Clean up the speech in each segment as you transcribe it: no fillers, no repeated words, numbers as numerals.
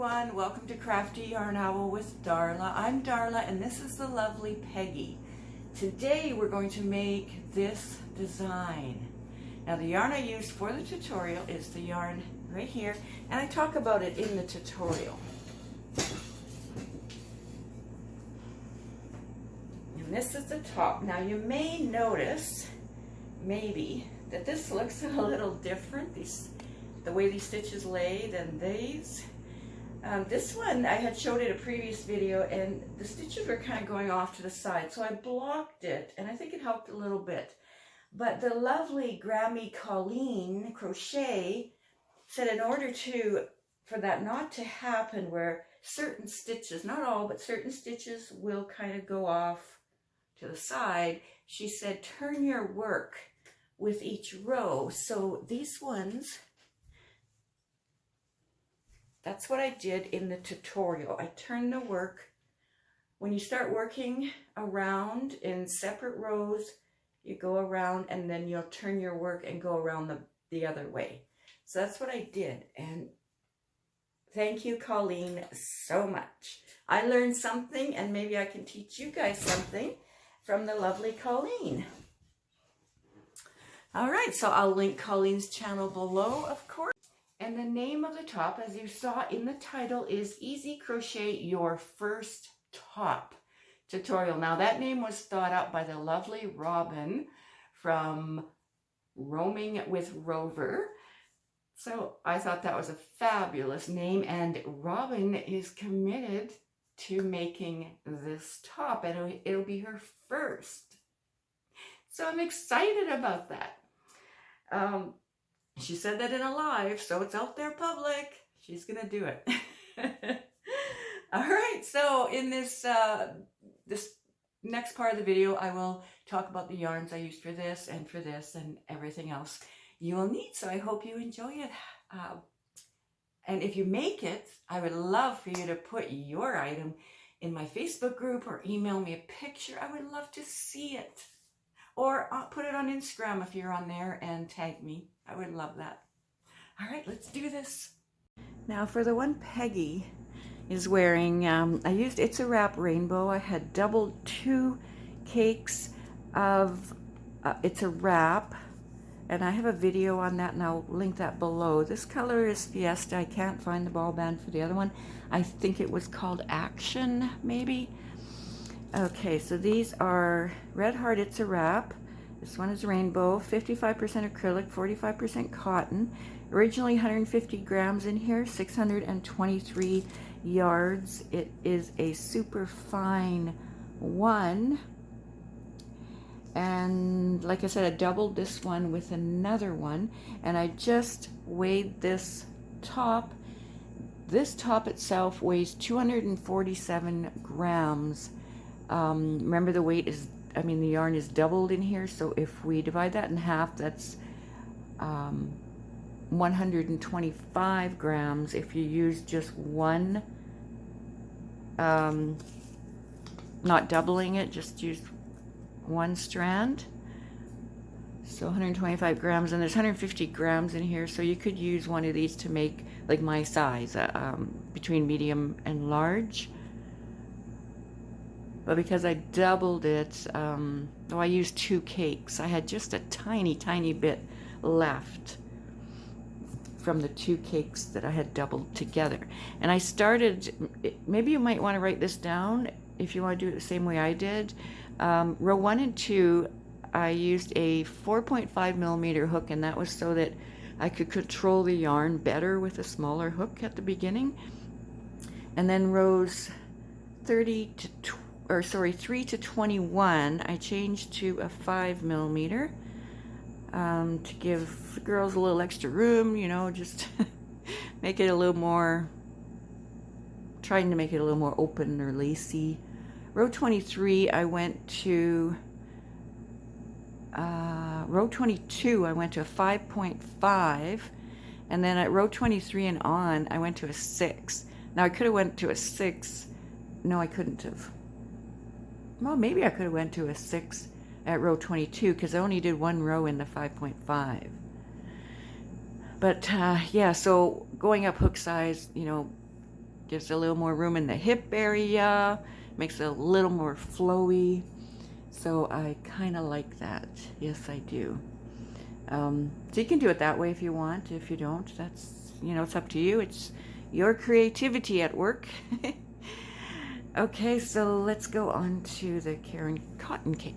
everyone, welcome to Crafty Yarn Owl with Darla. I'm Darla and this is the lovely Peggy. Today we're going to make this design. Now the yarn I used for the tutorial is the yarn right here, and I talk about it in the tutorial. And this is the top. Now you may notice, maybe, that this looks a little different, the way these stitches lay than these. This one, I had showed it a previous video and the stitches were kind of going off to the side, so I blocked it and I think it helped a little bit. But the lovely Grammy Colleen Crochet said in order for that not to happen, where certain stitches, not all, but certain stitches will kind of go off to the side, she said turn your work with each row. So these ones, that's what I did in the tutorial. I turned the work. When you start working around in separate rows, you go around and then you'll turn your work and go around the other way. So that's what I did. And thank you, Colleen, so much. I learned something, and maybe I can teach you guys something from the lovely Colleen. All right, so I'll link Colleen's channel below, of course. And the name of the top, as you saw in the title, is Easy Crochet Your First Top Tutorial. Now that name was thought up by the lovely Robbin from Roaming with Rover. So I thought that was a fabulous name, and Robbin is committed to making this top, and it'll be her first. So I'm excited about that. She said that in a live, so it's out there public. She's gonna do it. All right, so in this next part of the video, I will talk about the yarns I used for this and everything else you will need. So I hope you enjoy it. And if you make it, I would love for you to put your item in my Facebook group or email me a picture. I would love to see it. Or put it on Instagram if you're on there and tag me. I would love that. All right, let's do this. Now for the one Peggy is wearing, I used It's a Wrap Rainbow. I had doubled 2 cakes of It's a Wrap, and I have a video on that and I'll link that below. This color is Fiesta. I can't find the ball band for the other one. I think it was called Action, maybe. Okay, so these are Red Heart It's a Wrap. This one is rainbow, 55% acrylic, 45% cotton. Originally 150 grams in here, 623 yards. It is a super fine one. And like I said, I doubled this one with another one. And I just weighed this top. This top itself weighs 247 grams. Remember the weight is, the yarn is doubled in here, so if we divide that in half, that's 125 grams if you use just one, not doubling it, just use one strand. So 125 grams, and there's 150 grams in here, so you could use one of these to make, like my size, between medium and large. But because I doubled it, I used 2 cakes. I had just a tiny, tiny bit left from the 2 cakes that I had doubled together. And I started, maybe you might want to write this down if you want to do it the same way I did. Row 1 and 2, I used a 4.5 millimeter hook, and that was so that I could control the yarn better with a smaller hook at the beginning. And then rows 3 to 21, I changed to a 5 millimeter to give the girls a little extra room, just make it a little more, trying to make it a little more open or lacy. Row 23, I went to, row 22, I went to a 5.5, and then at row 23 and on, I went to a 6. Now I could have went to a 6, no I couldn't have. Well, maybe I could have went to a 6 at row 22 because I only did 1 row in the 5.5. But yeah, so going up hook size, Gives a little more room in the hip area, makes it a little more flowy. So I kind of like that. Yes, I do. So you can do it that way if you want. If you don't, that's, you know, it's up to you. It's your creativity at work. Okay, so let's go on to the Karen cotton cake.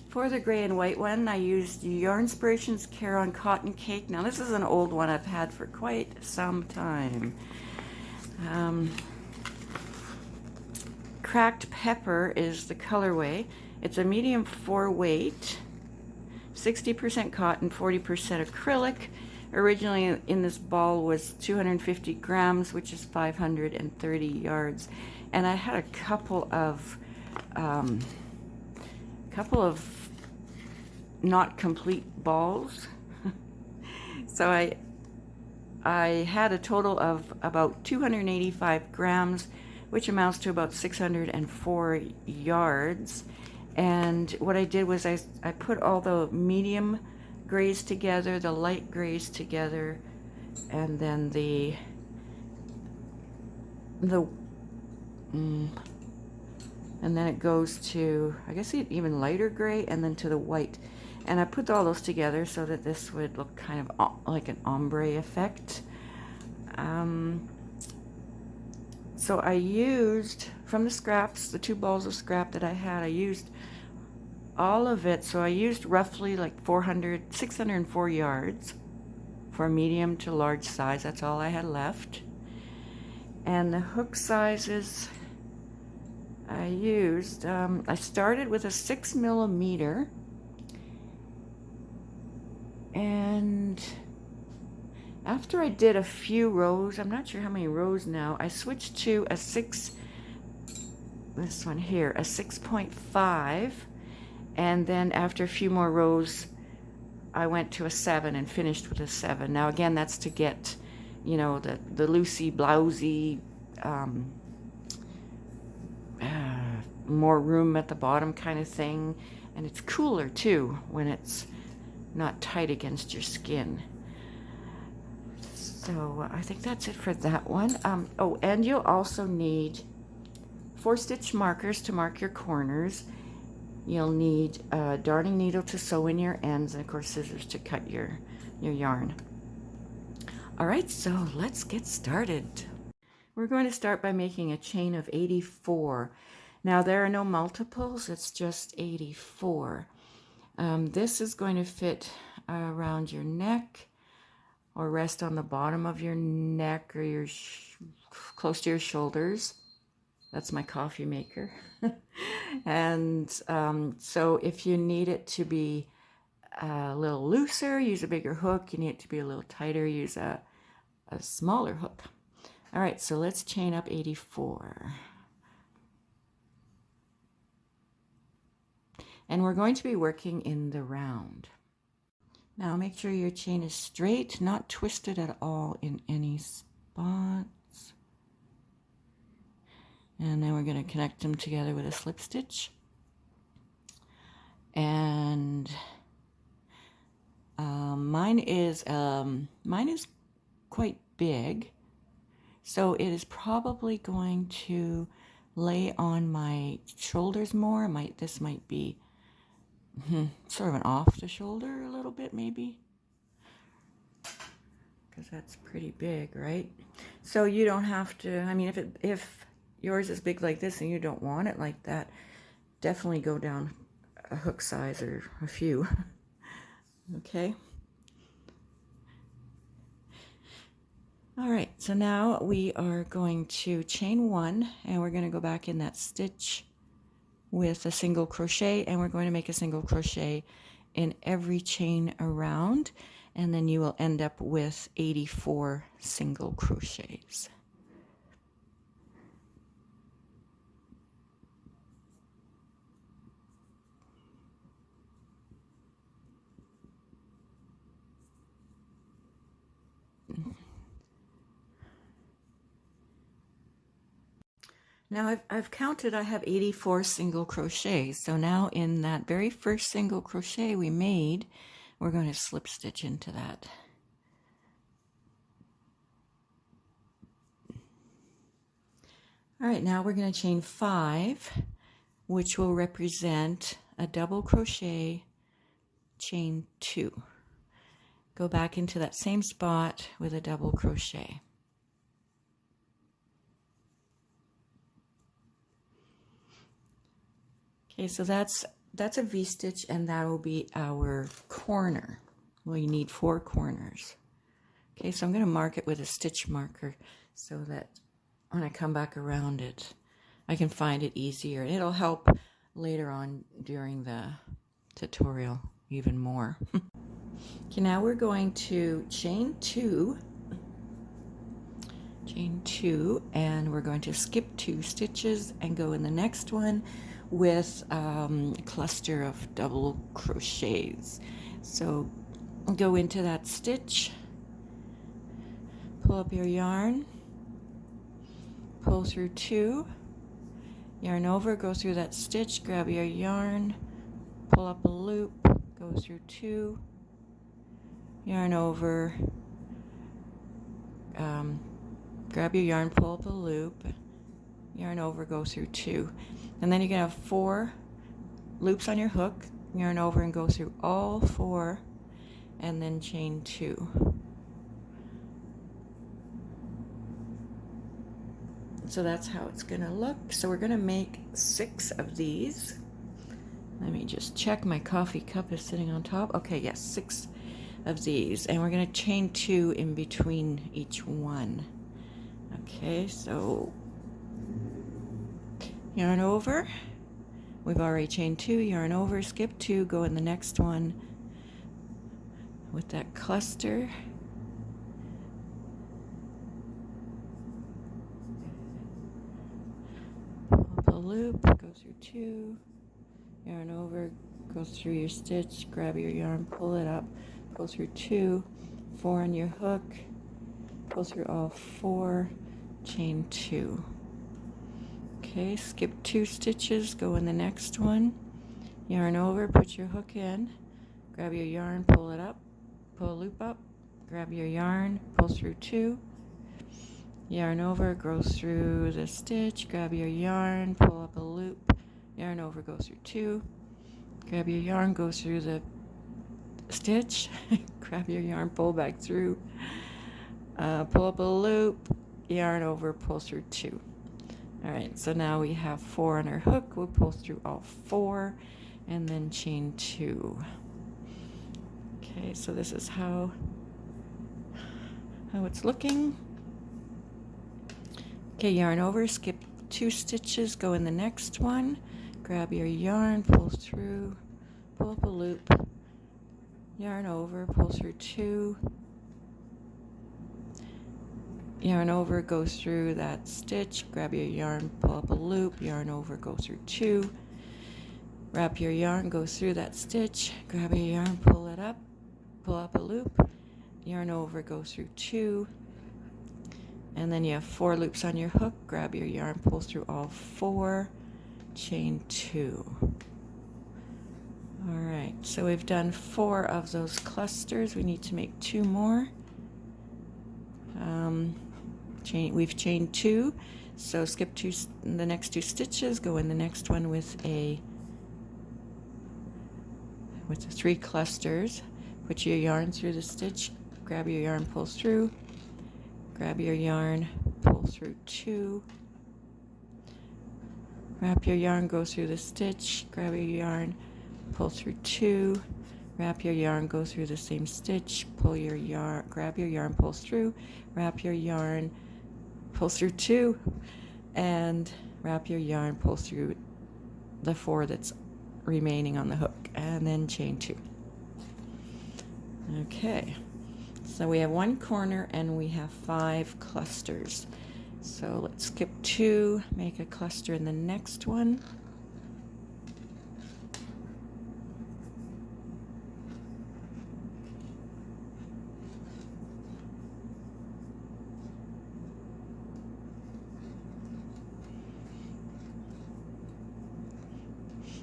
For the gray and white one, I used Yarnspirations Caron Cotton Cake. Now this is an old one I've had for quite some time. Cracked Pepper is the colorway. It's a medium 4 weight, 60% cotton, 40% acrylic. Originally in this ball was 250 grams, which is 530 yards. And I had a couple of not complete balls. So I had a total of about 285 grams, which amounts to about 604 yards. And what I did was I put all the medium grays together, the light grays together, and then and then it goes to, I guess, even lighter gray, and then to the white. And I put all those together so that this would look kind of like an ombre effect. So I used, from the scraps, the 2 balls of scrap that I had, I used all of it. So I used roughly like 604 yards for medium to large size. That's all I had left. And the hook sizes I used, I started with a 6 millimeter, and after I did a few rows, I'm not sure how many rows now, I switched to a 6.5, and then after a few more rows I went to a 7 and finished with a 7. Now again, that's to get, you know, the loosey blousey, more room at the bottom kind of thing, and it's cooler too when it's not tight against your skin. So I think that's it for that one. Oh, and you'll also need 4-stitch markers to mark your corners. You'll need a darning needle to sew in your ends, and of course scissors to cut your yarn. All right, so let's get started. We're going to start by making a chain of 84. Now there are no multiples, it's just 84. This is going to fit around your neck, or rest on the bottom of your neck, or your close to your shoulders. That's my coffee maker. And so if you need it to be a little looser, use a bigger hook. You need it to be a little tighter, use a smaller hook. All right, so let's chain up 84. And we're going to be working in the round. Now make sure your chain is straight, not twisted at all in any spots. And then we're going to connect them together with a slip stitch. And mine is quite big, so it is probably going to lay on my shoulders more. This might be sort of an off the shoulder a little bit, maybe, because that's pretty big, right? So you don't have to, I mean, if yours is big like this and you don't want it like that, definitely go down a hook size or a few. Okay. All right, so now we are going to chain 1, and we're going to go back in that stitch with a single crochet, and we're going to make a single crochet in every chain around, and then you will end up with 84 single crochets. Now I've counted, I have 84 single crochets. So now in that very first single crochet we made, we're going to slip stitch into that. All right, now we're going to chain 5, which will represent a double crochet, chain 2. Go back into that same spot with a double crochet. Okay, so that's a V-stitch, and that will be our corner. We need 4 corners. Okay, so I'm going to mark it with a stitch marker so that when I come back around it, I can find it easier. It'll help later on during the tutorial even more. Okay, now we're going to chain 2, and we're going to skip 2 stitches and go in the next one with a cluster of double crochets. So go into that stitch, pull up your yarn, pull through 2, yarn over, go through that stitch, grab your yarn, pull up a loop, go through 2, yarn over, grab your yarn, pull up a loop, yarn over, go through 2. And then you're going to have 4 loops on your hook, yarn over and go through all 4, and then chain 2. So that's how it's going to look. So we're going to make 6 of these. Let me just check. My coffee cup is sitting on top. Okay, yes, 6 of these. And we're going to chain 2 in between each one. Okay, so yarn over. We've already chained 2. Yarn over, skip 2, go in the next one with that cluster. Loop, go through 2, yarn over, go through your stitch, grab your yarn, pull it up, go through 2, 4 on your hook, pull through all 4, chain 2. Okay, skip 2 stitches, go in the next one, yarn over, put your hook in, grab your yarn, pull it up, pull a loop up, grab your yarn, pull through 2, yarn over, go through the stitch, grab your yarn, pull up a loop, yarn over, go through 2, grab your yarn, go through the stitch, grab your yarn, pull back through, pull up a loop, yarn over, pull through 2. All right, so now we have 4 on our hook. We'll pull through all 4 and then chain 2. Okay, so this is how it's looking. Okay, yarn over, skip 2 stitches, go in the next one, grab your yarn, pull through, pull up a loop, yarn over, pull through 2, yarn over, go through that stitch, grab your yarn, pull up a loop, yarn over, go through 2, wrap your yarn, go through that stitch, grab your yarn, pull it up, pull up a loop, yarn over, go through 2, and then you have 4 loops on your hook, grab your yarn, pull through all 4, chain 2. All right, so we've done 4 of those clusters. We need to make 2 more. We've chained 2, so skip the next 2 stitches, go in the next one with the 3 clusters. Put your yarn through the stitch, grab your yarn, pull through, grab your yarn, pull through 2, wrap your yarn, go through the stitch, grab your yarn, pull through 2, wrap your yarn, go through the same stitch, pull your yarn, grab your yarn, pull through, wrap your yarn, pull through 2, and wrap your yarn, pull through the 4 that's remaining on the hook, and then chain 2. Okay, so we have 1 corner and we have 5 clusters. So let's skip 2, make a cluster in the next one.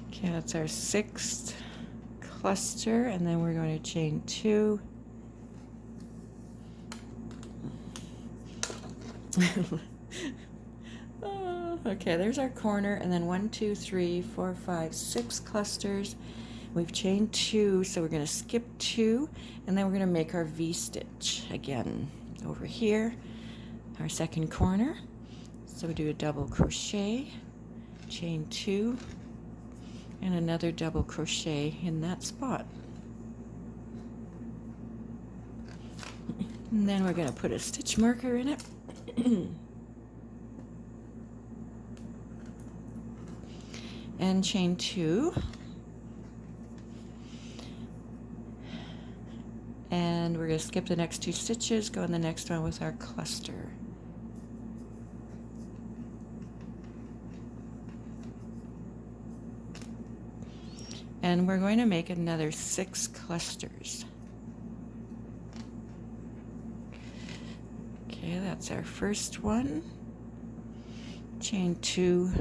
Okay, that's our 6th cluster, and then we're going to chain 2. Okay, there's our corner, and then 1, 2, 3, 4, 5, 6 clusters. We've chained 2, so we're going to skip 2, and then we're going to make our V-stitch again over here, our second corner. So we do a double crochet, chain 2, and another double crochet in that spot. And then we're going to put a stitch marker in it. And chain 2. And we're going to skip the next 2 stitches, go in the next one with our cluster. And we're going to make another 6 clusters. Okay, that's our first one. Chain 2.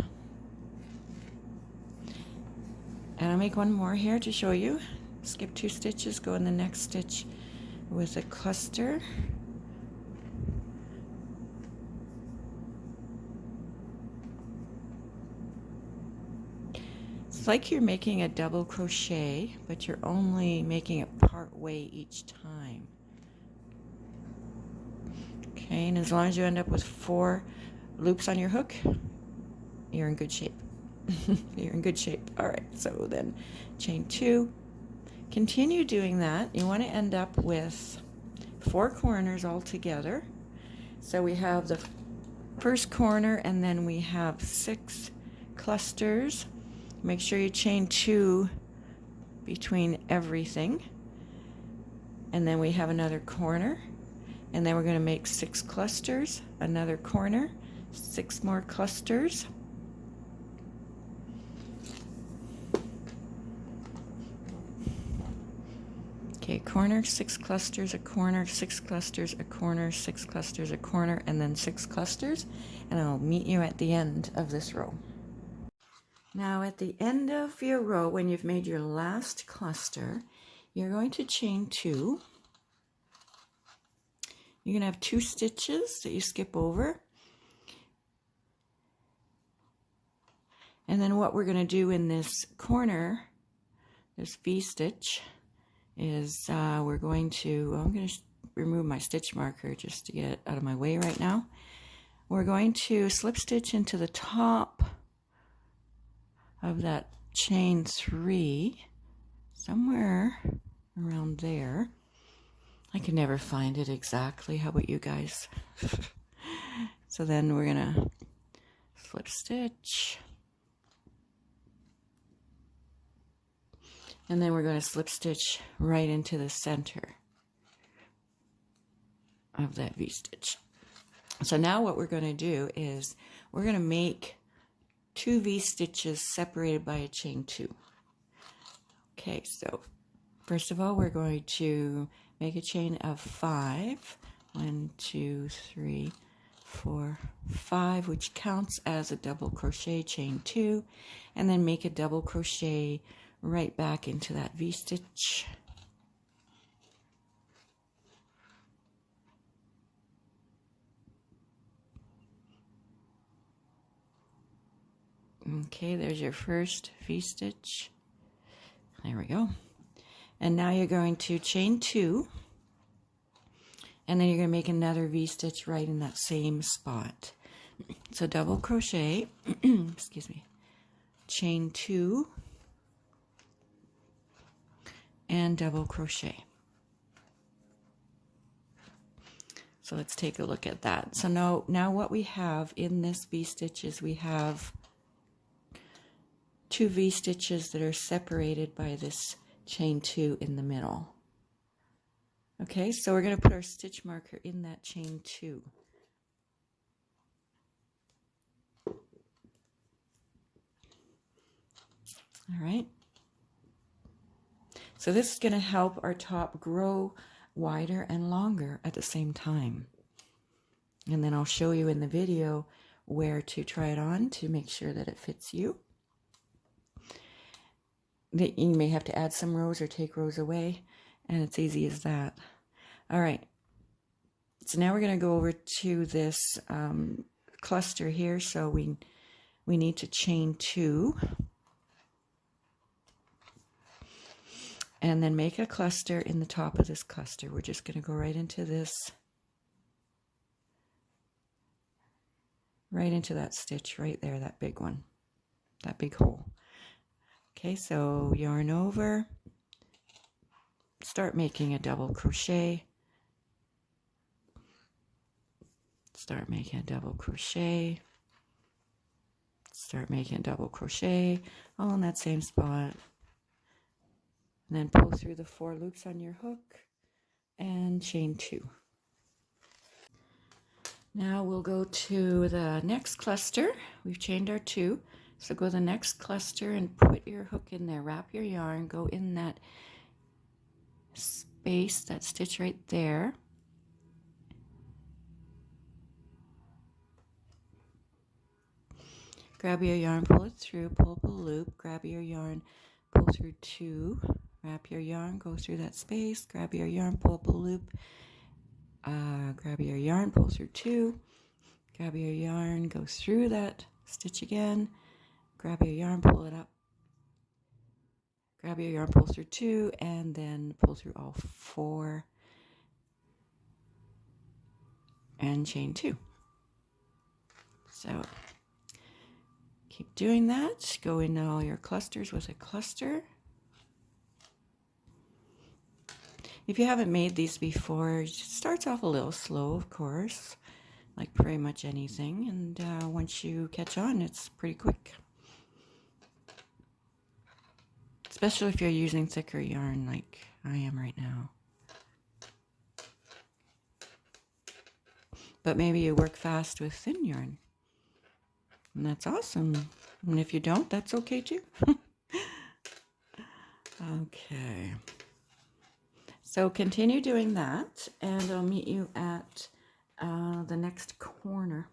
And I'll make one more here to show you. Skip 2 stitches, go in the next stitch with a cluster. It's like you're making a double crochet, but you're only making it part way each time. Okay, and as long as you end up with 4 loops on your hook, you're in good shape. You're in good shape. All right, so then chain 2. Continue doing that. You want to end up with 4 corners all together. So we have the first corner, and then we have 6 clusters. Make sure you chain 2 between everything. And then we have another corner. And then we're going to make 6 clusters, another corner, 6 more clusters. Okay, corner, 6 clusters, a corner, 6 clusters, a corner, 6 clusters, a corner, and then 6 clusters. And I'll meet you at the end of this row. Now at the end of your row, when you've made your last cluster, you're going to chain 2. You're going to have 2 stitches that you skip over. And then what we're going to do in this corner, this V-stitch, is we're going to, I'm going to remove my stitch marker just to get it out of my way right now. We're going to slip stitch into the top of that chain 3, somewhere around there. I can never find it exactly. How about you guys? So then we're going to slip stitch. And then we're going to slip stitch right into the center of that V-stitch. So now what we're going to do is we're going to make 2 V-stitches separated by a chain 2. Okay, so first of all, we're going to make a chain of 5. 1, 2, 3, 4, 5, which counts as a double crochet, chain 2, and then make a double crochet right back into that V-stitch. Okay, there's your first V-stitch. There we go. And now you're going to chain 2, and then you're going to make another V-stitch right in that same spot. So double crochet, excuse me, chain 2, and double crochet. So let's take a look at that. So now what we have in this V-stitch is we have 2 V-stitches that are separated by this chain 2 in the middle. Okay, so we're going to put our stitch marker in that chain 2. All right. So this is going to help our top grow wider and longer at the same time. And then I'll show you in the video where to try it on to make sure that it fits you. That you may have to add some rows or take rows away, and it's easy as that. All right. So now we're going to go over to this cluster here. So we we need to chain 2 and then make a cluster in the top of this cluster. We're just going to go right into this, right into that stitch right there, that big one, that big hole. Okay, so yarn over, start making a double crochet, start making a double crochet, start making a double crochet, all in that same spot, and then pull through the 4 loops on your hook and chain 2. Now we'll go to the next cluster. We've chained our 2, so go to the next cluster and put your hook in there, wrap your yarn, go in that space, that stitch right there. Grab your yarn, pull it through, pull up a loop, grab your yarn, pull through 2, wrap your yarn, go through that space, grab your yarn, pull up a loop, grab your yarn, pull through 2, grab your yarn, go through that stitch again, grab your yarn, pull it up, grab your yarn, pull through 2, and then pull through all 4 and chain 2. So keep doing that. Go into all your clusters with a cluster. If you haven't made these before, it starts off a little slow, of course, like pretty much anything. And once you catch on, it's pretty quick. Especially if you're using thicker yarn like I am right now. But maybe you work fast with thin yarn. And that's awesome. And if you don't, that's okay too. Okay. So continue doing that, and I'll meet you at the next corner.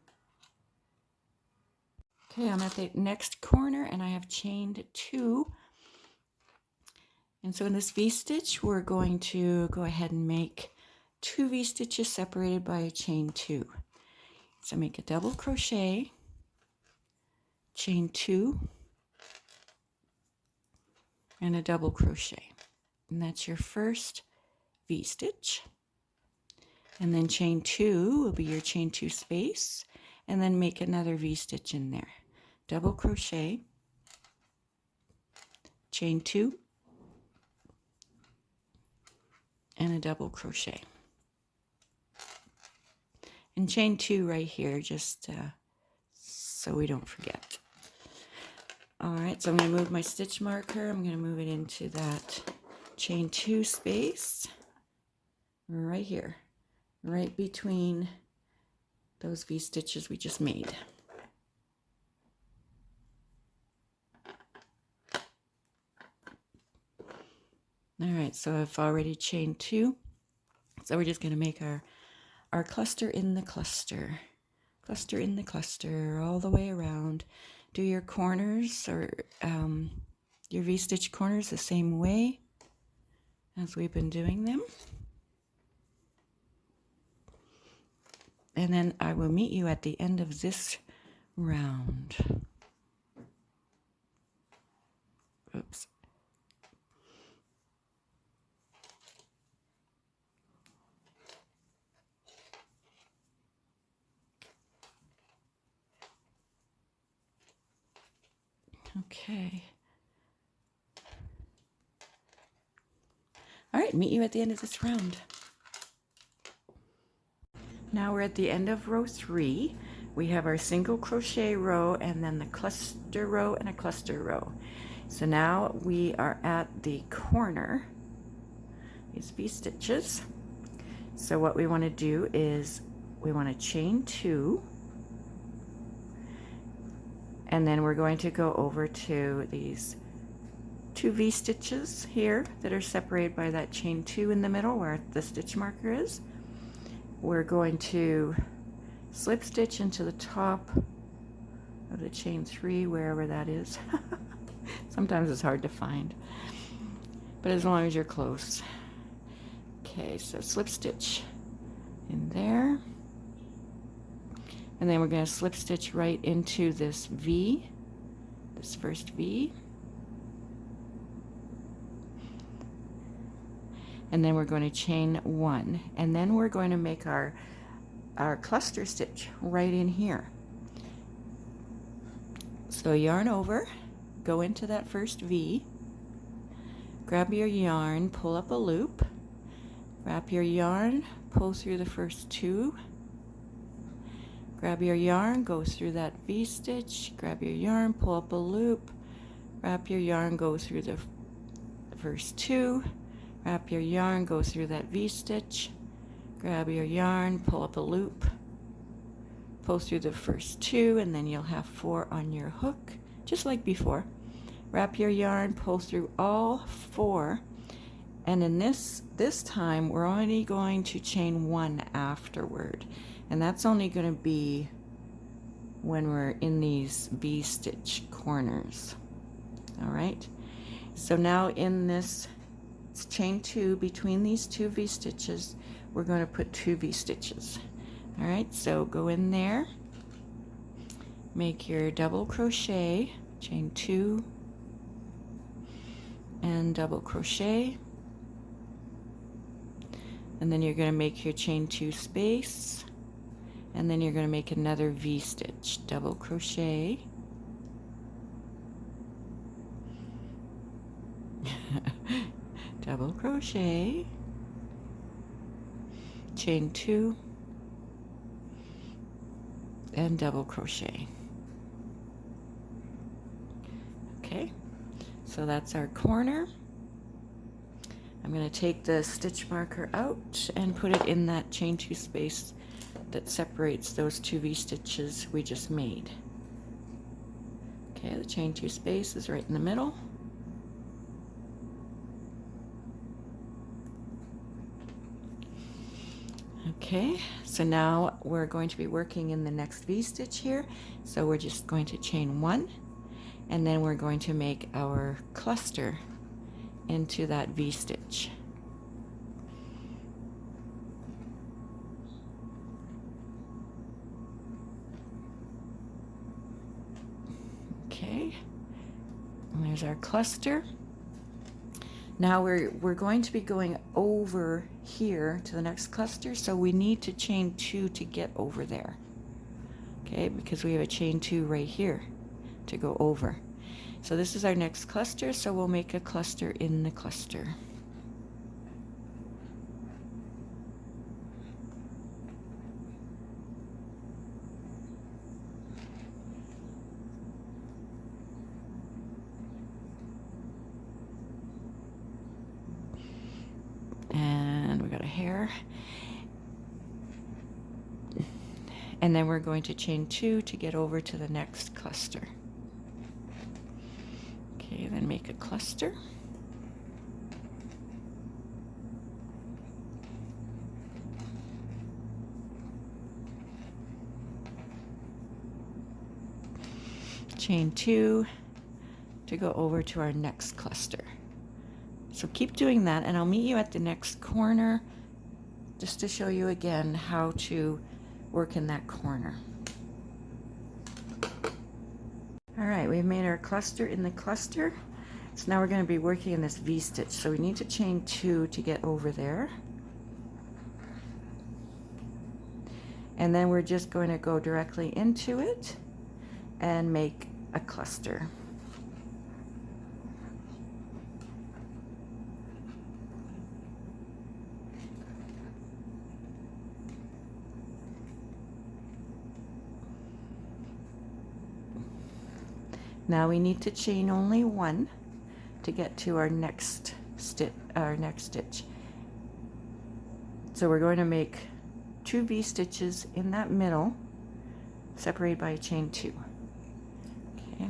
Okay, I'm at the next corner, and I have chained 2. And so in this V-stitch, we're going to go ahead and make 2 V-stitches separated by a chain 2. So make a double crochet, chain 2, and a double crochet. And that's your first V-stitch. And then chain 2 will be your chain 2 space, and then make another V-stitch in there. Double crochet, chain 2, and a double crochet. And chain 2 right here, just so we don't forget. All right, so I'm going to move my stitch marker. I'm going to move it into that chain 2 space right here, right between those V stitches we just made. All right, so I've already chained 2, so we're just going to make our cluster in the cluster, cluster in the cluster, all the way around. Do your corners or your V-stitch corners the same way as we've been doing them. And then I will meet you at the end of this round. Oops. Okay. All right, meet you at the end of this round. Now we're at the end of row 3. We have our single crochet row and then the cluster row and a cluster row. So now we are at the corner, these V-stitches. So what we want to do is we want to chain 2. And then we're going to go over to these 2 V-stitches here that are separated by that chain 2 in the middle where the stitch marker is. We're going to slip stitch into the top of the chain 3, wherever that is. Sometimes it's hard to find, but as long as you're close. Okay, so slip stitch in there. and then we're going to slip stitch right into this V, this first V, and then we're going to chain 1, and then we're going to make our cluster stitch right in here. So yarn over, go into that first V, grab your yarn, pull up a loop, wrap your yarn, pull through the first 2, grab your yarn, go through that V stitch, grab your yarn, pull up a loop, wrap your yarn, go through the first 2, wrap your yarn, go through that V stitch, grab your yarn, pull up a loop, pull through the first 2, and then you'll have 4 on your hook, just like before. Wrap your yarn, pull through all 4, and in this time we're only going to chain 1 afterward, and that's only going to be when we're in these V stitch corners. All right, so now in this chain 2 between these 2 V stitches, we're going to put 2 V stitches. All right, so go in there, make your double crochet, chain 2, and double crochet, and then you're going to make your chain 2 space, and then you're going to make another V stitch, double crochet, double crochet, chain 2, and double crochet. Okay, so that's our corner. I'm going to take the stitch marker out and put it in that chain 2 space that separates those 2 V stitches we just made. Okay, the chain 2 space is right in the middle. Okay, so now we're going to be working in the next V stitch here, so we're just going to chain 1, and then we're going to make our cluster into that V stitch. Okay, and there's our cluster. Now we're going to be going over here to the next cluster, so we need to chain 2 to get over there. Okay, because we have a chain 2 right here to go over. So this is our next cluster, so we'll make a cluster in the cluster. And we got a hair. And then we're going to chain 2 to get over to the next cluster. Okay, then make a cluster. Chain 2 to go over to our next cluster. So keep doing that, and I'll meet you at the next corner just to show you again how to work in that corner. All right, we've made our cluster in the cluster. So now we're going to be working in this V stitch. So we need to chain 2 to get over there. And then we're just going to go directly into it and make a cluster. Now we need to chain only 1 to get to our next stitch. So we're going to make 2 V stitches in that middle, separated by a chain 2. Okay.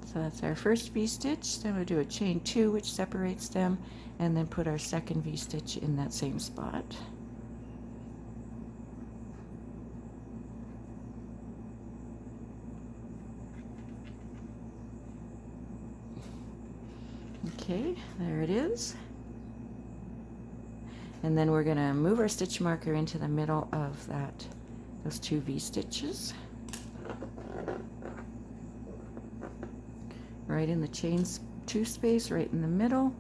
So that's our first V stitch. Then we'll do a chain 2, which separates them, and then put our second V stitch in that same spot. Okay, there it is. And then we're going to move our stitch marker into the middle of those 2 V-stitches. Right in the chain 2 space, right in the middle.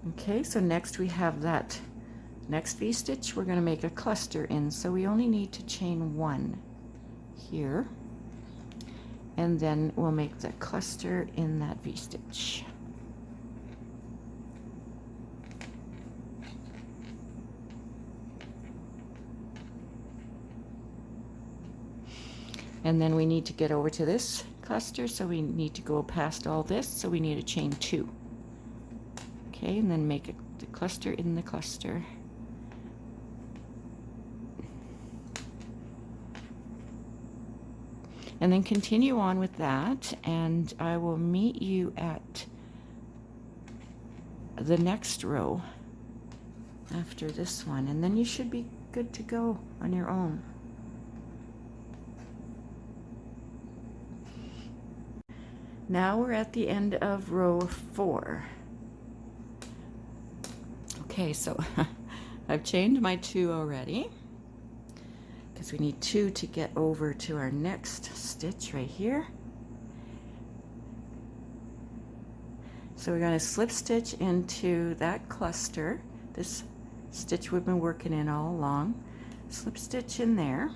Okay, so next we have that next V-stitch we're going to make a cluster in, so we only need to chain 1 here, and then we'll make the cluster in that V-stitch. And then we need to get over to this cluster, so we need to go past all this, so we need to chain 2. Okay, and then make the cluster in the cluster. And then continue on with that, and I will meet you at the next row after this one, and then you should be good to go on your own. Now we're at the end of row 4. Okay, so I've chained my 2 already, because we need 2 to get over to our next stitch right here. So we're going to slip stitch into that cluster, this stitch we've been working in all along. Slip stitch in there.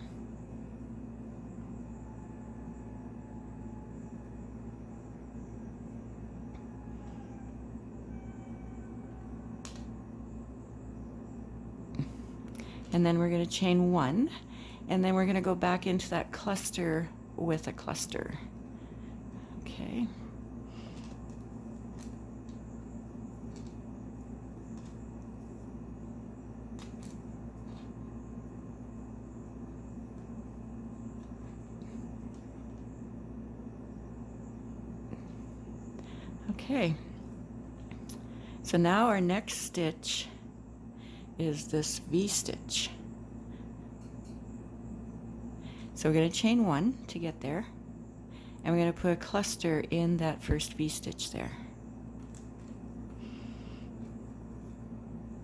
And then we're going to chain 1, and then we're going to go back into that cluster with a cluster. Okay. Okay. So now our next stitch is this V-stitch. So we're going to chain 1 to get there, and we're going to put a cluster in that first V-stitch there.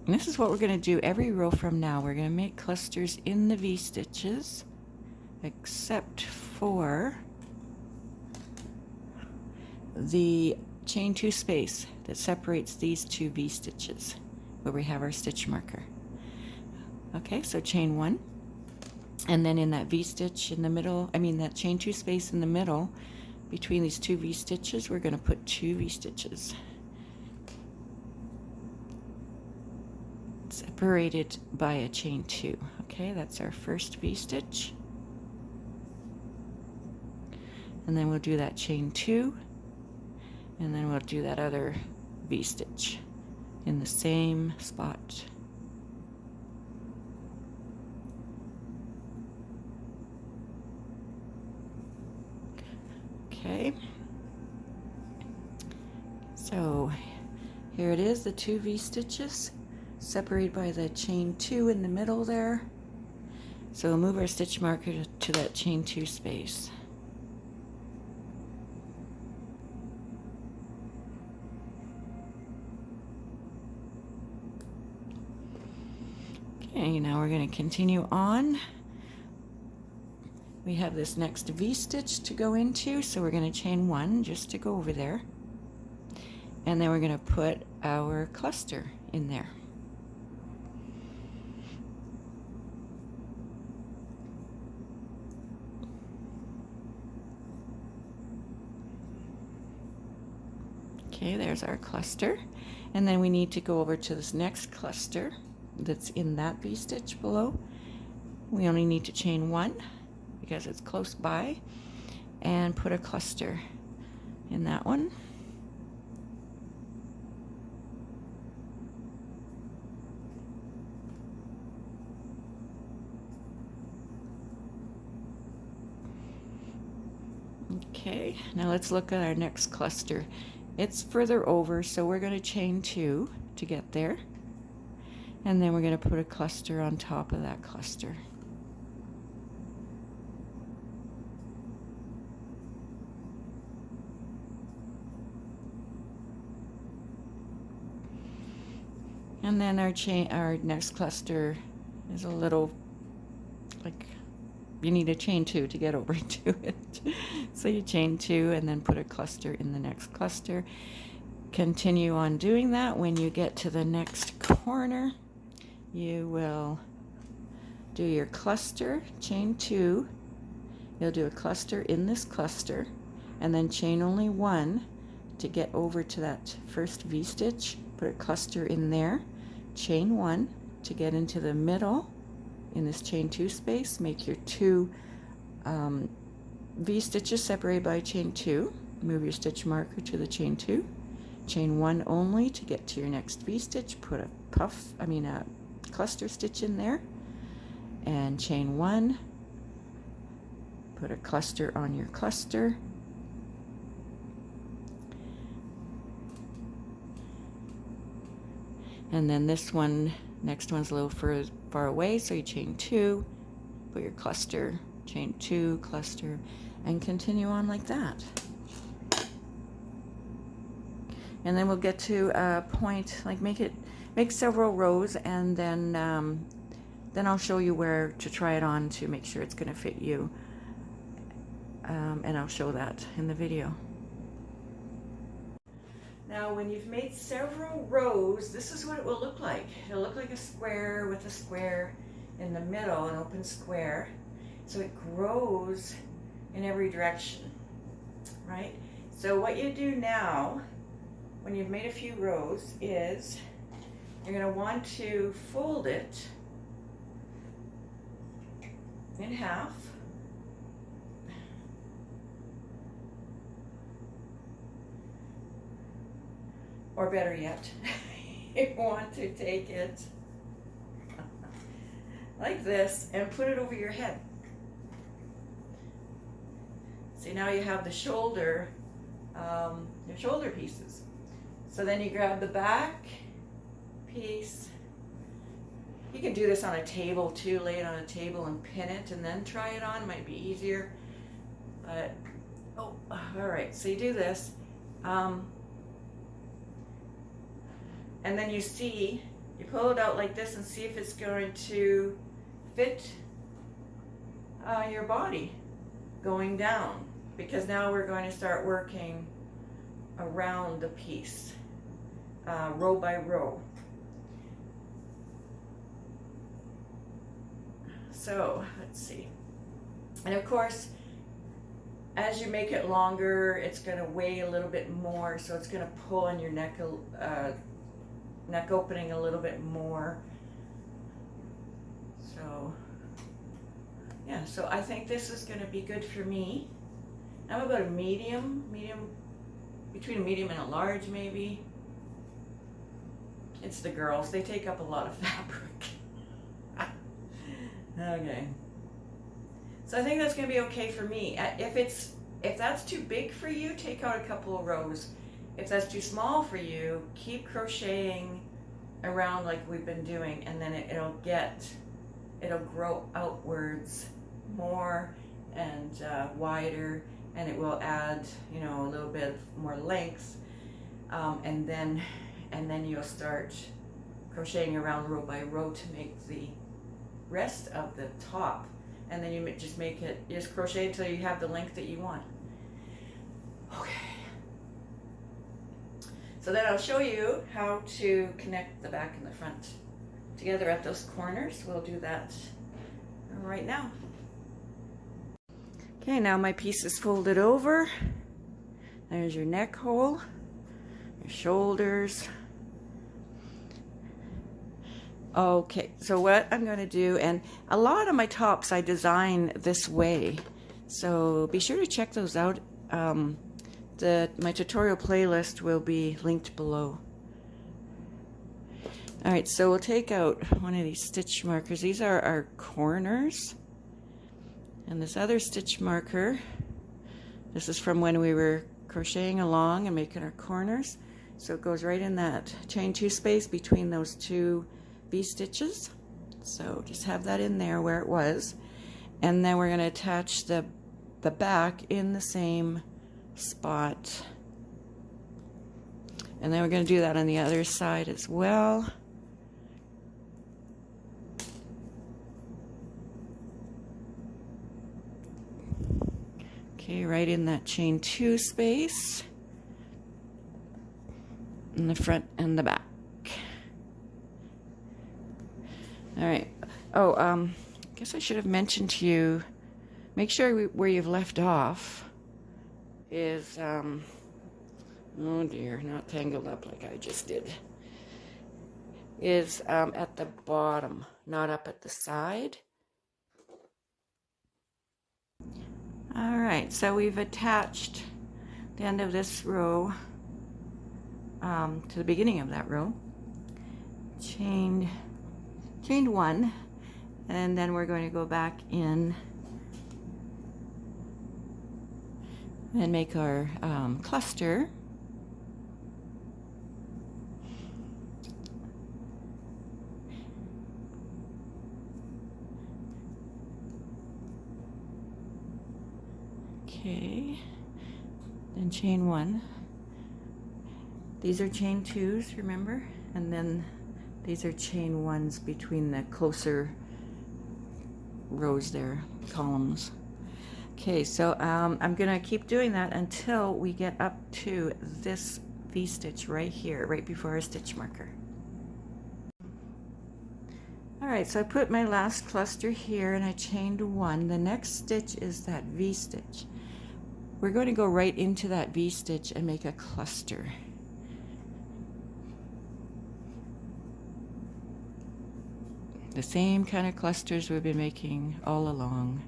And this is what we're going to do every row from now. We're going to make clusters in the V-stitches, except for the chain 2 space that separates these 2 V-stitches, where we have our stitch marker. Okay, so chain 1, and then in that V-stitch in the middle, that chain 2 space in the middle, between these 2 V-stitches, we're going to put 2 V-stitches. Separated by a chain 2. Okay, that's our first V-stitch. And then we'll do that chain 2, and then we'll do that other V-stitch in the same spot. Okay, so here it is, the 2 V-stitches separated by the chain 2 in the middle there. So we'll move our stitch marker to that chain 2 space. Okay, now we're going to continue on. We have this next V-stitch to go into, so we're going to chain 1 just to go over there. And then we're going to put our cluster in there. Okay, there's our cluster. And then we need to go over to this next cluster that's in that V-stitch below. We only need to chain 1 because it's close by, and put a cluster in that one. Okay, now let's look at our next cluster. It's further over, so we're going to chain 2 to get there. And then we're going to put a cluster on top of that cluster. And then our next cluster is a little, like, you need a chain 2 to get over to it. So you chain 2 and then put a cluster in the next cluster. Continue on doing that. When you get to the next corner, you will do your cluster, chain 2. You'll do a cluster in this cluster and then chain only 1 to get over to that first V-stitch. Put a cluster in there, chain 1 to get into the middle in this chain 2 space. Make your 2 V-stitches separated by chain 2. Move your stitch marker to the chain 2. Chain 1 only to get to your next V-stitch. Put a cluster stitch in there and chain 1. Put a cluster on your cluster. And then this one, next one's a little far away, so you chain 2, put your cluster, chain 2, cluster, and continue on like that. And then we'll get to a point, like make several rows, and then I'll show you where to try it on to make sure it's going to fit you. And I'll show that in the video. Now, when you've made several rows, this is what it will look like. It'll look like a square with a square in the middle, an open square. So it grows in every direction, right? So what you do now, when you've made a few rows, is you're going to want to fold it in half. Or better yet, you want to take it like this and put it over your head. See, now you have the shoulder, your shoulder pieces. So then you grab the back piece. You can do this on a table too, lay it on a table and pin it and then try it on. It might be easier, but, oh, all right, so you do this. And then you pull it out like this and see if it's going to fit your body going down. Because now we're going to start working around the piece, row by row. So, let's see. And of course, as you make it longer, it's going to weigh a little bit more, so it's going to pull on your neck opening a little bit more. So yeah, so I think this is going to be good for me. I'm about a medium, between a medium and a large maybe. It's the girls, they take up a lot of fabric. Okay, so I think that's going to be okay for me. If that's too big for you, take out a couple of rows. If that's too small for you, keep crocheting around like we've been doing, and then it'll grow outwards more and wider, and it will add, you know, a little bit more length, and then you'll start crocheting around row by row to make the rest of the top, and then you just crochet until you have the length that you want. Okay. So then I'll show you how to connect the back and the front together at those corners. We'll do that right now. Okay, now my piece is folded over. There's your neck hole, your shoulders. Okay, so what I'm going to do, and a lot of my tops I design this way, so be sure to check those out. My tutorial playlist will be linked below. Alright, so we'll take out one of these stitch markers. These are our corners. And this other stitch marker, this is from when we were crocheting along and making our corners. So it goes right in that chain 2 space between those 2 V-stitches. So just have that in there where it was. And then we're going to attach the back in the same spot, and then we're going to do that on the other side as well. Okay, right in that chain 2 space, in the front and the back. All right. Oh, I guess I should have mentioned to you, make sure where you've left off is, oh dear, not tangled up like I just did, is at the bottom, not up at the side. All right, so we've attached the end of this row to the beginning of that row, chained 1, and then we're going to go back in and make our cluster. Okay, then chain 1. These are chain 2s, remember? And then these are chain 1s between the closer rows there, columns. Okay, so I'm gonna keep doing that until we get up to this V-stitch right here, right before our stitch marker. All right, so I put my last cluster here and I chained 1. The next stitch is that V-stitch. We're going to go right into that V-stitch and make a cluster. The same kind of clusters we've been making all along.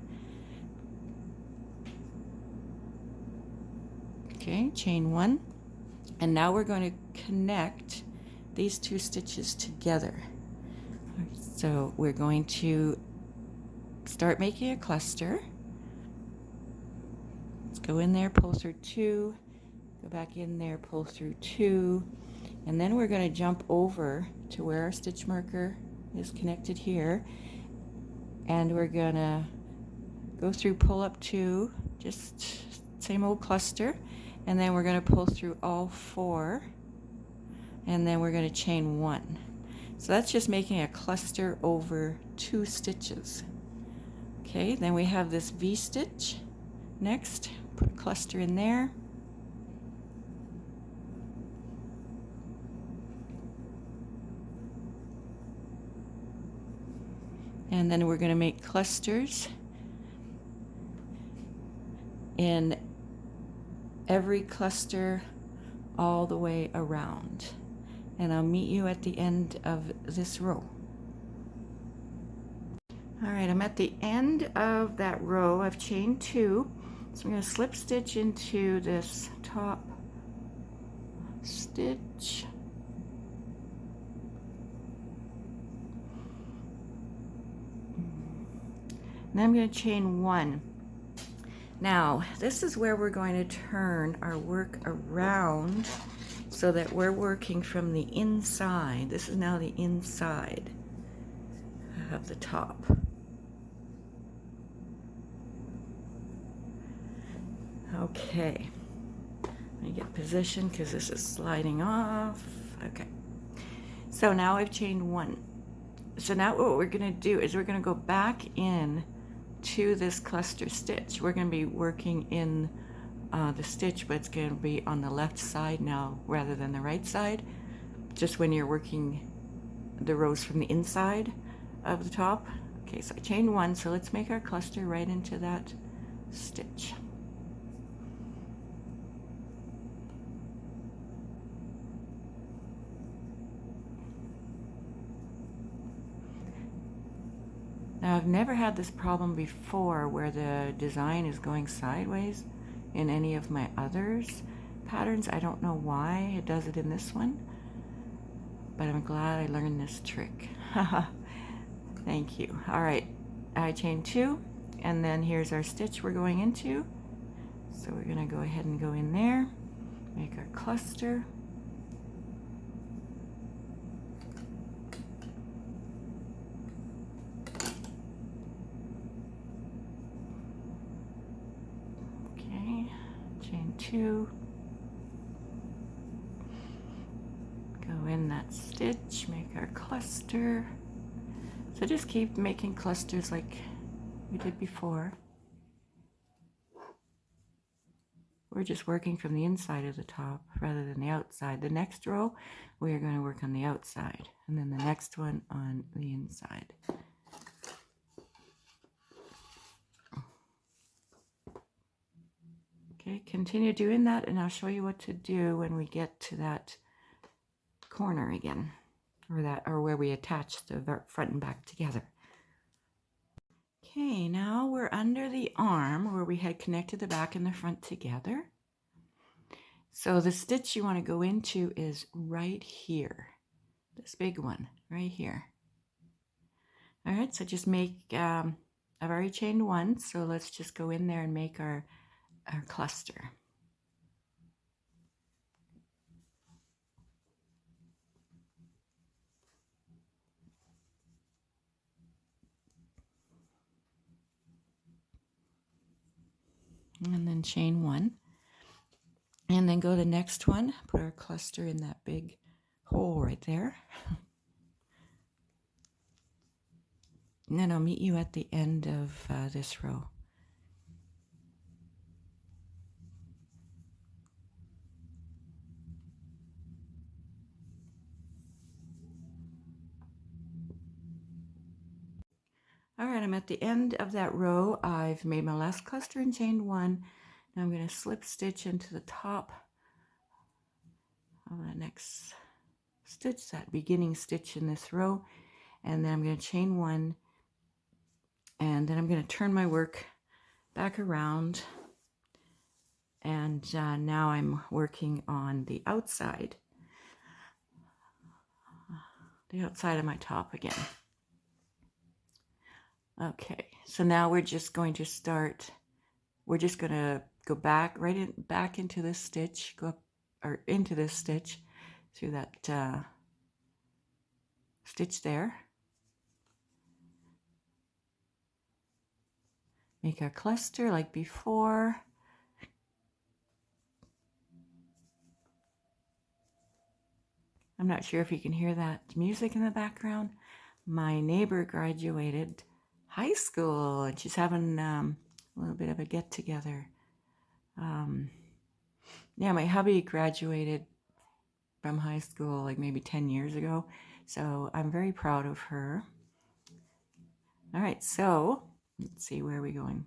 Okay, chain 1. And now we're going to connect these 2 stitches together. So we're going to start making a cluster. Let's go in there, pull through 2, go back in there, pull through 2, and then we're going to jump over to where our stitch marker is connected here, and we're going to go through, pull up 2, just same old cluster, and then we're going to pull through all 4, and then we're going to chain 1. So that's just making a cluster over 2 stitches. Okay, then we have this V-stitch. Next, put a cluster in there. And then we're going to make clusters in every cluster all the way around. And I'll meet you at the end of this row. All right, I'm at the end of that row. I've chained 2. So I'm going to slip stitch into this top stitch. And then I'm going to chain 1. Now, this is where we're going to turn our work around so that we're working from the inside. This is now the inside of the top. Okay, let me get positioned because this is sliding off. Okay, so now I've chained 1. So now what we're going to do is we're going to go back in to this cluster stitch. We're going to be working in the stitch, but it's going to be on the left side now rather than the right side, just when you're working the rows from the inside of the top. Okay, so I chained 1, so let's make our cluster right into that stitch. Now, I've never had this problem before where the design is going sideways in any of my others patterns. I don't know why it does it in this one, but I'm glad I learned this trick. Thank you. All right, I chained 2, and then here's our stitch we're going into. So we're going to go ahead and go in there, make our cluster. Chain 2, go in that stitch, make our cluster. So just keep making clusters like we did before. we're just working from the inside of the top rather than the outside. The next row, we are going to work on the outside, and then the next one on the inside. Okay, continue doing that, and I'll show you what to do when we get to that corner again, or where we attach the front and back together. Okay, now we're under the arm where we had connected the back and the front together. So the stitch you want to go into is right here, this big one right here. All right, so just make, I've already chained one, so let's just go in there and make our cluster. And then chain one, and then go to the next one, put our cluster in that big hole right there. And then I'll meet you at the end of this row. All right, I'm at the end of that row. I've made my last cluster and chained one. Now I'm going to slip stitch into the top of the next stitch, that beginning stitch in this row, and then I'm going to chain one, and then I'm going to turn my work back around, and now I'm working on the outside of my top again. Okay, so now we're just going to start, we're just going to go back, back into this stitch, go up, or into this stitch, through that stitch there. Make our cluster like before. I'm not sure if you can hear that music in the background. My neighbor graduated high school, and she's having a little bit of a get-together. Yeah, my hubby graduated from high school like maybe 10 years ago, so I'm very proud of her. All right, so let's see, where are we going?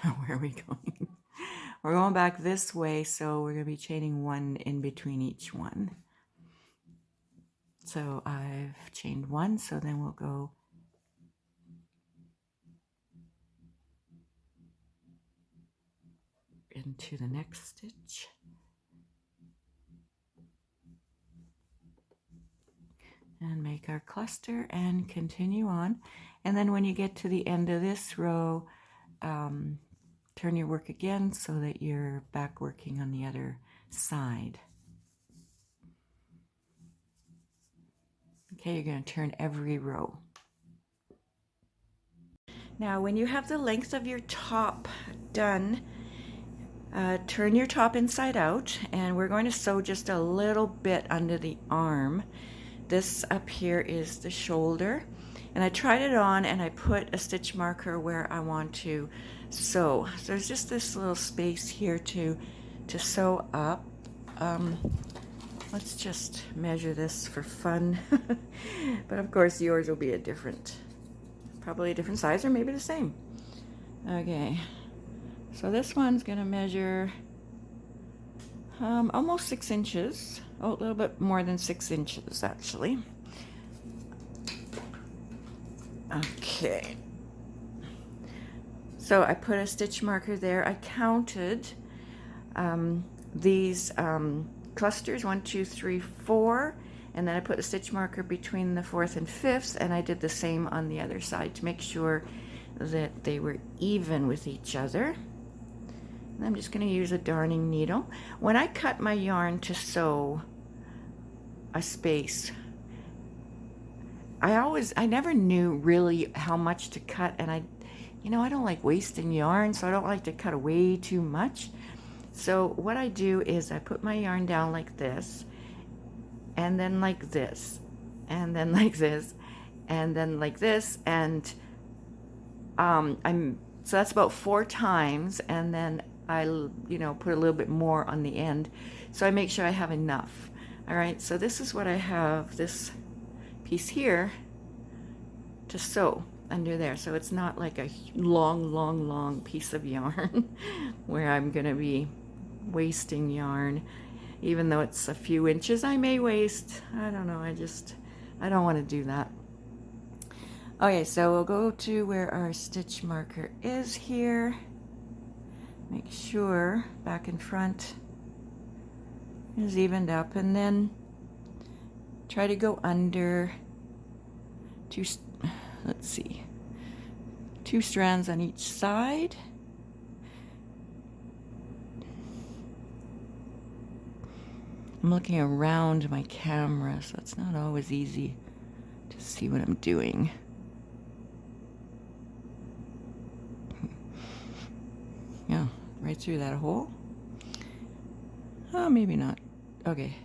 Where are we going? We're going back this way, so we're going to be chaining one in between each one. So I've chained one, so then we'll go into the next stitch. And make our cluster and continue on. And then when you get to the end of this row, turn your work again so that you're back working on the other side. Okay, you're going to turn every row. Now, when you have the length of your top done, turn your top inside out, and we're going to sew just a little bit under the arm. This up here is the shoulder, and I tried it on and I put a stitch marker where I want to sew. So there's just this little space here to sew up. Let's just measure this for fun. But of course yours will be a different, probably a different size, or maybe the same. Okay, so this one's gonna measure almost 6 inches. Oh, a little bit more than 6 inches actually. Okay, so I put a stitch marker there. I counted these clusters, 1, 2, 3, 4, and then I put a stitch marker between the 4th and 5th, and I did the same on the other side to make sure that they were even with each other. And I'm just going to use a darning needle. When I cut my yarn to sew a space, I never knew really how much to cut, and I don't like wasting yarn, so I don't like to cut way too much. So what I do is I put my yarn down like this, and then like this, and then like this, and then like this, and so that's about 4 times, and then I, you know, put a little bit more on the end. So I make sure I have enough. All right, so this is what I have, this piece here to sew under there. So it's not like a long piece of yarn where I'm gonna be wasting yarn. Even though it's a few inches I may waste. I don't know, I don't want to do that. Okay, so we'll go to where our stitch marker is here. Make sure back and front is evened up, and then try to go under two, let's see, 2 strands on each side. I'm looking around my camera, so it's not always easy to see what I'm doing. Yeah, right through that hole. Oh, maybe not. Okay.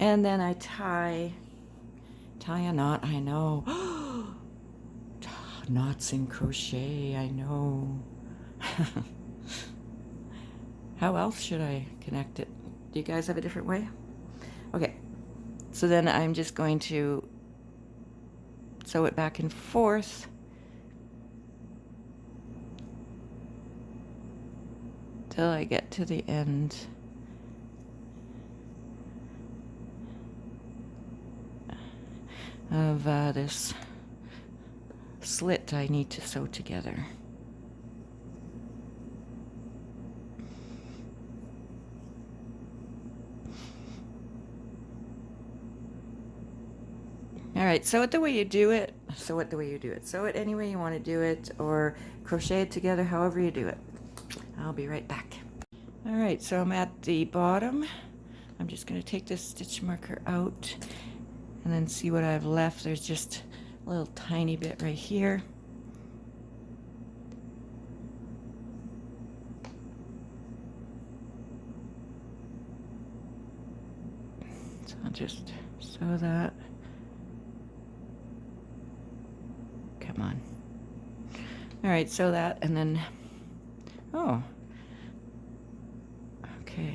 And then I tie a knot, I know. Knots in crochet, I know. How else should I connect it? Do you guys have a different way? Okay, so then I'm just going to sew it back and forth till I get to the end. Of this slit I need to sew together. All right, sew it the way you do it. Sew it the way you do it. Sew it any way you want to do it, or crochet it together, however you do it. I'll be right back. All right, so I'm at the bottom. I'm just going to take this stitch marker out and then see what I've left. There's just a little tiny bit right here. So I'll just sew that. Come on. All right, sew that, and then, oh, okay.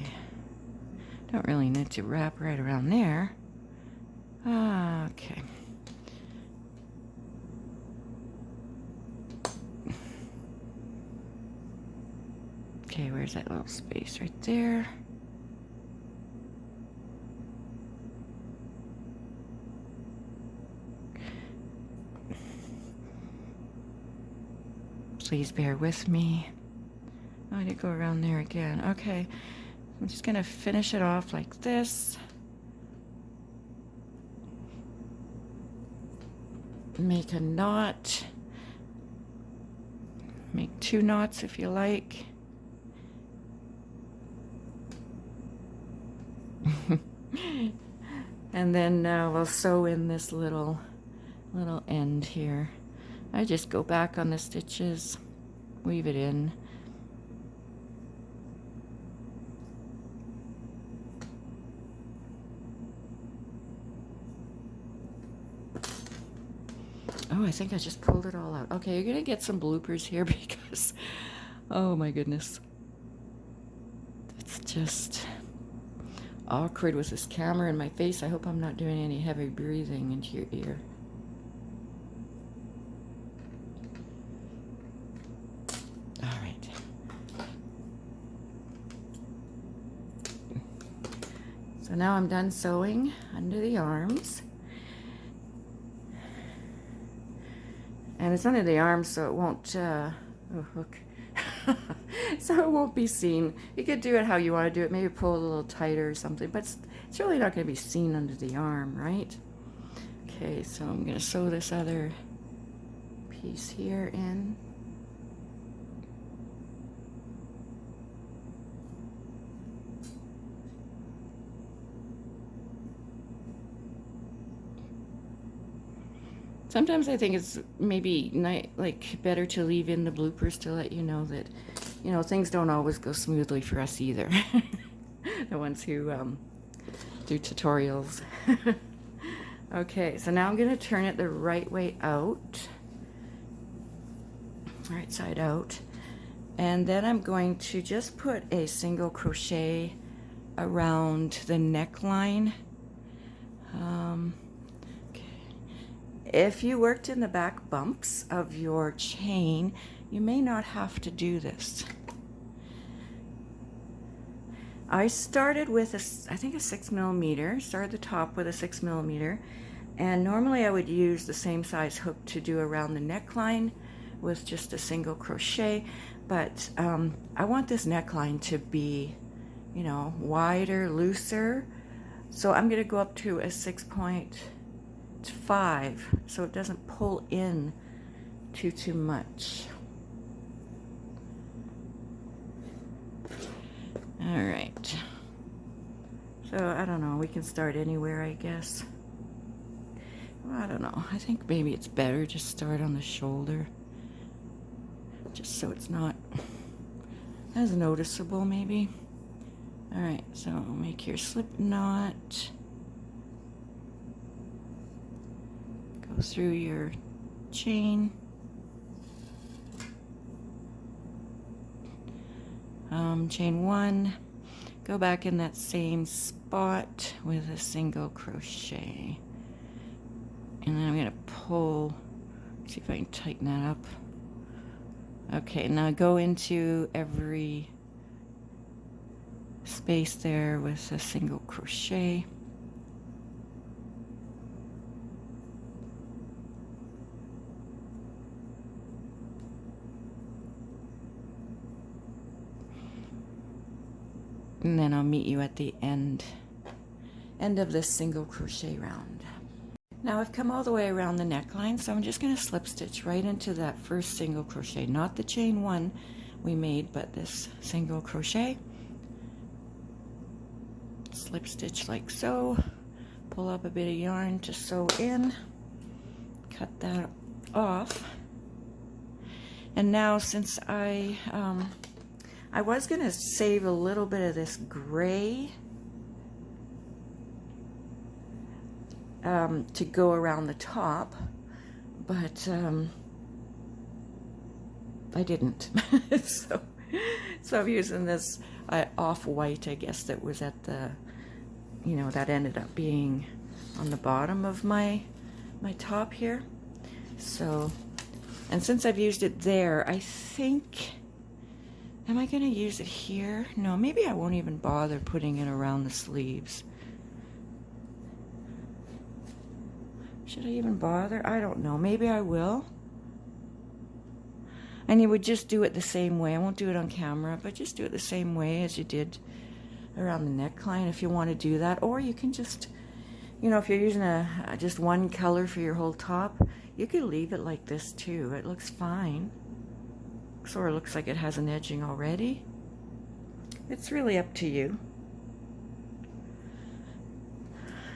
Don't really need to wrap right around there. Okay. Okay, where's that little space right there? Please bear with me. Oh, I did go around there again. Okay, I'm just gonna finish it off like this. Make a knot. Make 2 knots if you like. And then we'll sew in this little end here. I just go back on the stitches, weave it in. Oh, I think I just pulled it all out. Okay, you're gonna get some bloopers here because, oh my goodness. It's just awkward with this camera in my face. I hope I'm not doing any heavy breathing into your ear. All right. So now I'm done sewing under the arms. And it's under the arms, so it won't, oh, look. So it won't be seen. You could do it how you want to do it. Maybe pull it a little tighter or something, but it's really not going to be seen under the arm, right? Okay, so I'm going to sew this other piece here in. Sometimes I think it's maybe better to leave in the bloopers to let you know that, you know, things don't always go smoothly for us either. The ones who do tutorials. Okay, so now I'm going to turn it the right way out. right side out. And then I'm going to just put a single crochet around the neckline. Okay. If you worked in the back bumps of your chain, you may not have to do this. I started with I think a 6mm, started the top with a 6mm, and normally I would use the same size hook to do around the neckline with just a single crochet, but I want this neckline to be, you know, wider, looser, so I'm going to go up to a 6.5 so it doesn't pull in too much. All right, so I don't know, we can start anywhere, I guess. Well, I don't know, I think maybe it's better just start on the shoulder, just so it's not as noticeable maybe. All right, so make your slip knot, go through your chain, chain 1, go back in that same spot with a single crochet, and then I'm going to pull, see if I can tighten that up. Okay, now go into every space there with a single crochet. And then I'll meet you at the end of this single crochet round. Now I've come all the way around the neckline, so I'm just going to slip stitch right into that first single crochet, not the chain 1 we made, but this single crochet. Slip stitch like so, pull up a bit of yarn to sew in, cut that off, and now since I was going to save a little bit of this gray to go around the top, but I didn't. so I'm using this off-white, I guess, that was at the, you know, that ended up being on the bottom of my top here. So, and since I've used it there, I think, am I going to use it here? No, maybe I won't even bother putting it around the sleeves. Should I even bother? I don't know. Maybe I will. And you would just do it the same way. I won't do it on camera, but just do it the same way as you did around the neckline if you want to do that. Or you can just, you know, if you're using just one color for your whole top, you could leave it like this too. It looks fine. Sort of looks like it has an edging already. It's really up to you.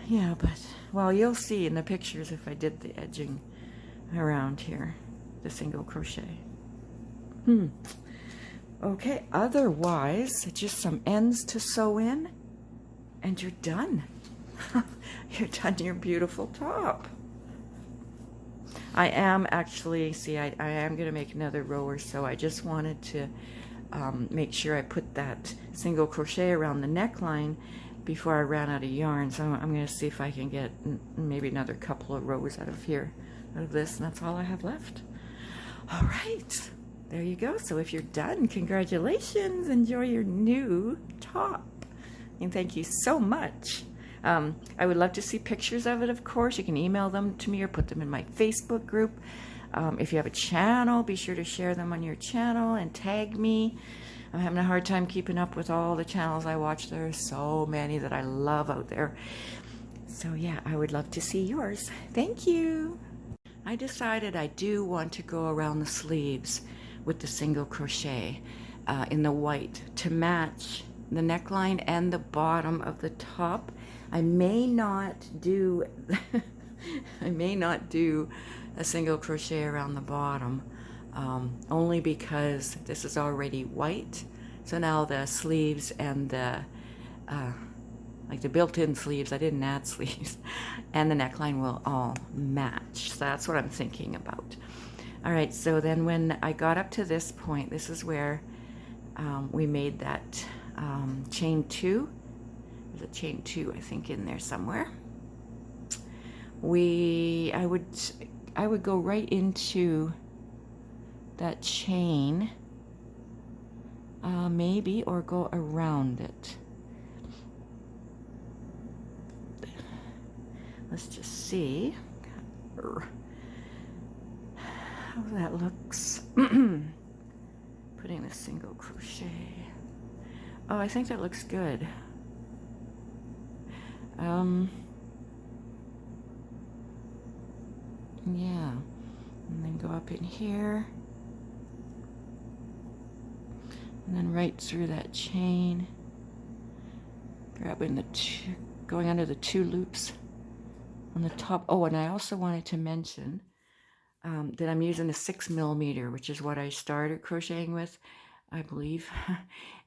Yeah, but, well, you'll see in the pictures if I did the edging around here, the single crochet. Okay, otherwise, just some ends to sew in, and you're done. You're done your beautiful top. I am actually, see, I am going to make another row or so. I just wanted to make sure I put that single crochet around the neckline before I ran out of yarn. So I'm going to see if I can get maybe another couple of rows out of here, out of this, and that's all I have left. All right, there you go. So if you're done, congratulations. Enjoy your new top. And thank you so much. I would love to see pictures of it, of course. You can email them to me or put them in my Facebook group. If you have a channel, be sure to share them on your channel and tag me. I'm having a hard time keeping up with all the channels I watch. There are so many that I love out there. So yeah, I would love to see yours. Thank you. I decided I do want to go around the sleeves with the single crochet in the white to match the neckline and the bottom of the top. I may not do a single crochet around the bottom, only because this is already white. So now the sleeves and the like the built-in sleeves, I didn't add sleeves, and the neckline will all match. So that's what I'm thinking about. All right, so then when I got up to this point, this is where we made that chain 2. There's a chain 2, I think, in there somewhere. I would go right into that chain, maybe, or go around it. Let's just see how that looks. Putting a single crochet. Oh, I think that looks good. Yeah, and then go up in here, and then right through that chain, grabbing going under the 2 loops on the top. Oh, and I also wanted to mention that I'm using a 6mm, which is what I started crocheting with, I believe.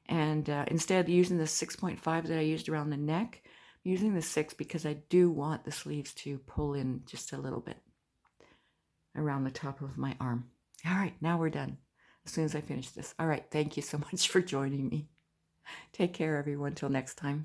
And instead of using the 6.5 that I used around the neck, I'm using the 6 because I do want the sleeves to pull in just a little bit around the top of my arm. All right, now we're done as soon as I finish this. All right, thank you so much for joining me. Take care, everyone. Till next time.